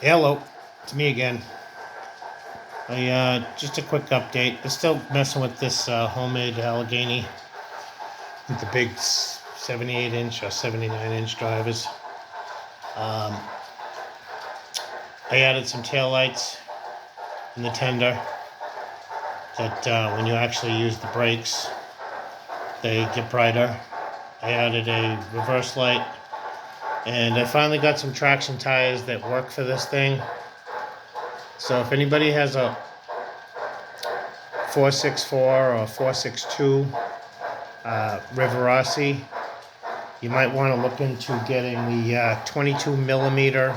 Hello, it's me again. Just a quick update. I'm still messing with this homemade Allegheny with the big 78-inch or 79-inch drivers. Um, I added some taillights in the tender that when you actually use the brakes, they get brighter. I added a reverse light, and I finally got some traction tires that work for this thing. So if anybody has a 464 or 462 Riverossi, you might want to look into getting the 22 millimeter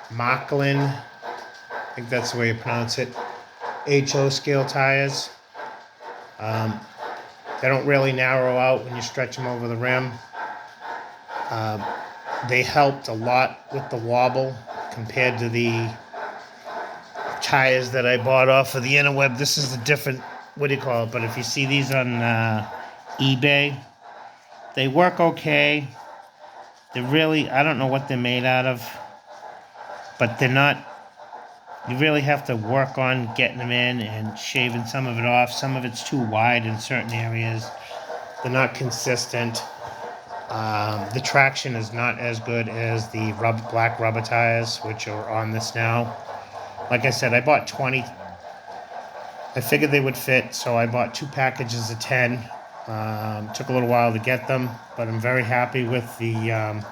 Mocklin, I think that's the way you pronounce it, HO scale tires. They don't really narrow out when you stretch them over the rim. They helped a lot with the wobble compared to the tires that I bought off of the interweb. This is a different, what do you call it? But if you see these on eBay, they work okay. They're really, I don't know what they're made out of, but they're not, you really have to work on getting them in and shaving some of it off. Some of it's too wide in certain areas. They're not consistent. The traction is not as good as the black rubber tires, which are on this now. Like I said, I bought 20. I figured they would fit, so I bought 2 packages of 10. Took a little while to get them, but I'm very happy with the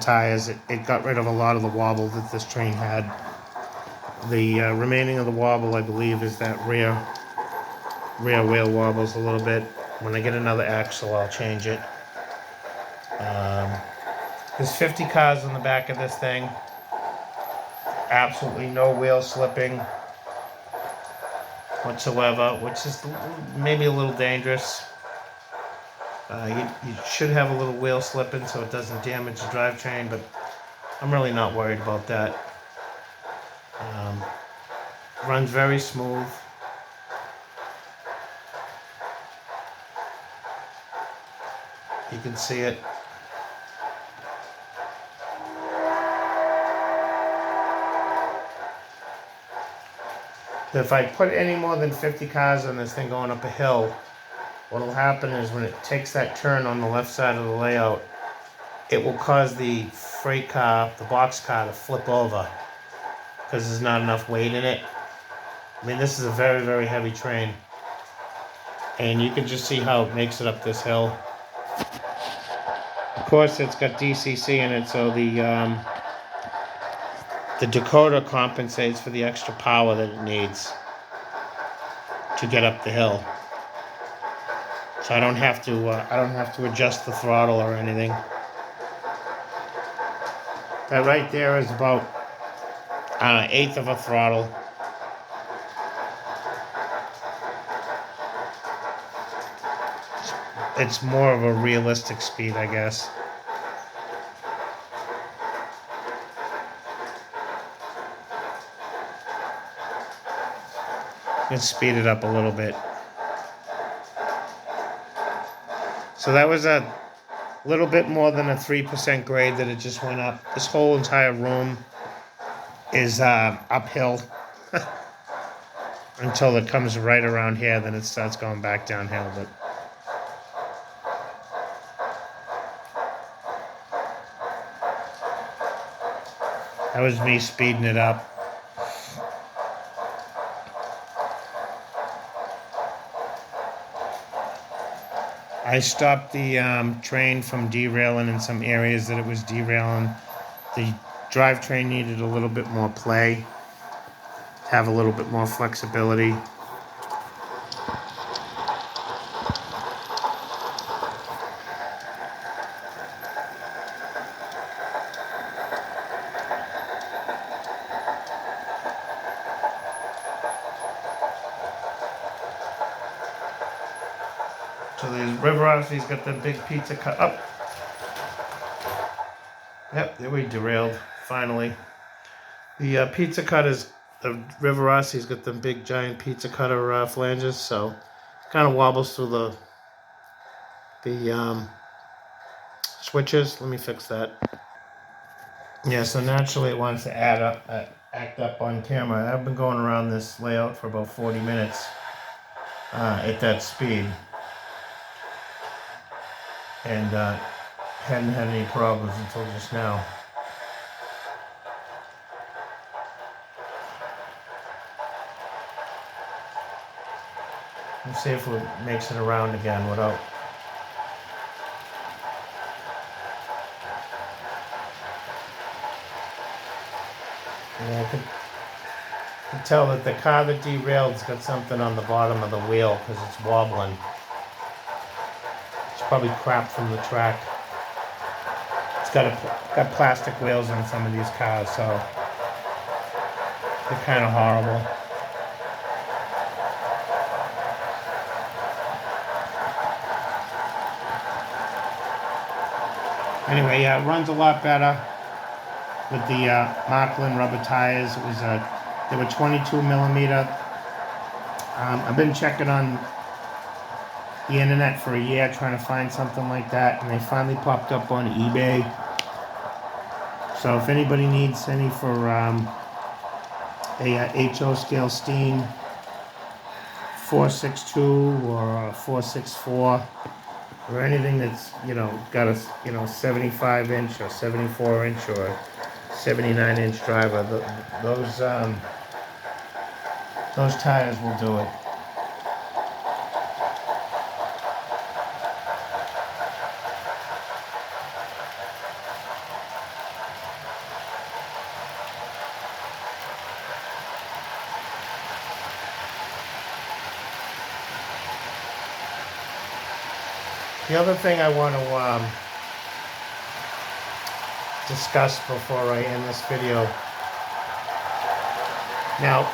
tires. It got rid of a lot of the wobble that this train had. The remaining of the wobble, I believe, is that rear wheel wobbles a little bit. When I get another axle, I'll change it. There's 50 cars on the back of this thing. Absolutely no wheel slipping whatsoever, which is maybe a little dangerous. You should have a little wheel slipping so it doesn't damage the drivetrain, but I'm really not worried about that. Runs very smooth. You can see it. If I put any more than 50 cars on this thing going up a hill, what will happen is when it takes that turn on the left side of the layout, it will cause the freight car, the box car, to flip over because there's not enough weight in it. I mean, this is a very, very heavy train. And you can just see how it makes it up this hill. Of course, it's got DCC in it, so the decoder compensates for the extra power that it needs to get up the hill. So I don't have to adjust the throttle or anything. That right there is about an eighth of a throttle. It's more of a realistic speed, I guess. Let's speed it up a little bit. So that was a little bit more than a 3% grade that it just went up. This whole entire room is uphill until it comes right around here, then it starts going back downhill. But that was me speeding it up. I stopped the train from derailing in some areas that it was derailing. The drivetrain needed a little bit more play, to have a little bit more flexibility. So the Riverossy's got the big pizza cut up. Yep, there we derailed, finally. The pizza cut is, the Riverossy's got the big giant pizza cutter flanges, so it kind of wobbles through the switches. Let me fix that. Yeah, so naturally it wants to act up on camera. I've been going around this layout for about 40 minutes at that speed, and hadn't had any problems until just now. Let's see if it makes it around again without. Yeah, I can tell that the car that derailed's got something on the bottom of the wheel because it's wobbling. It's probably crap from the track. It's got plastic wheels on some of these cars, so they're kind of horrible. Anyway, yeah, it runs a lot better with the Michelin rubber tires. It was they were 22 millimeter. I've been checking on the internet for a year trying to find something like that, and they finally popped up on eBay. So if anybody needs any for a HO scale Steen 462 or 464 or anything that's got a 75 inch or 74 inch or 79 inch driver, those tires will do it. The other thing I want to discuss before I end this video. Now,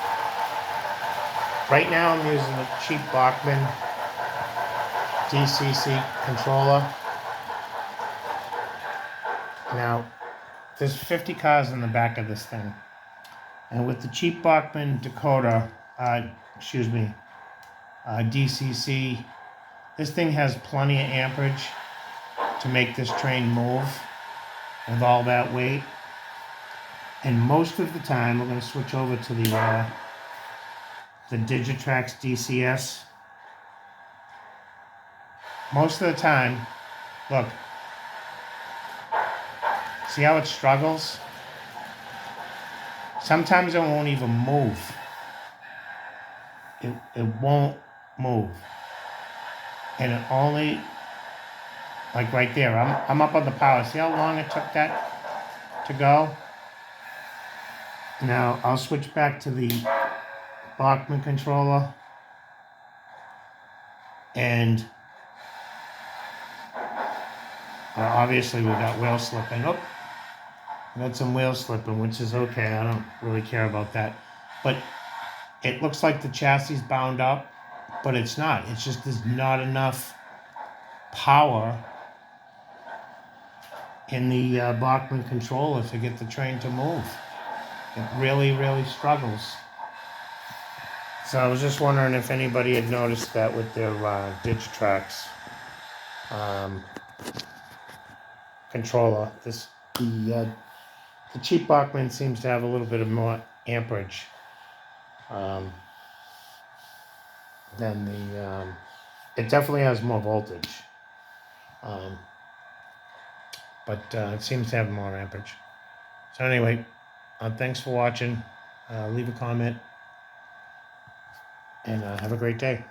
right now I'm using a cheap Bachmann DCC controller. Now, there's 50 cars in the back of this thing. And with the cheap Bachmann DCC, this thing has plenty of amperage to make this train move with all that weight. And most of the time, we're going to switch over to the Digitrax DCS. Most of the time, look, see how it struggles? Sometimes it won't even move. It won't move. And it only, like right there, I'm up on the power. See how long it took that to go? Now, I'll switch back to the Bachmann controller. And obviously we got wheel slipping. Oh, we got some wheel slipping, which is okay. I don't really care about that. But it looks like the chassis is bound up, but it's not. It's just there's not enough power in the Bachmann controller to get the train to move. It really, really struggles. So I was just wondering if anybody had noticed that with their Digitrax controller. The cheap Bachmann seems to have a little bit of more amperage than the. It definitely has more voltage, but it seems to have more amperage. So anyway, thanks for watching. Leave a comment and have a great day.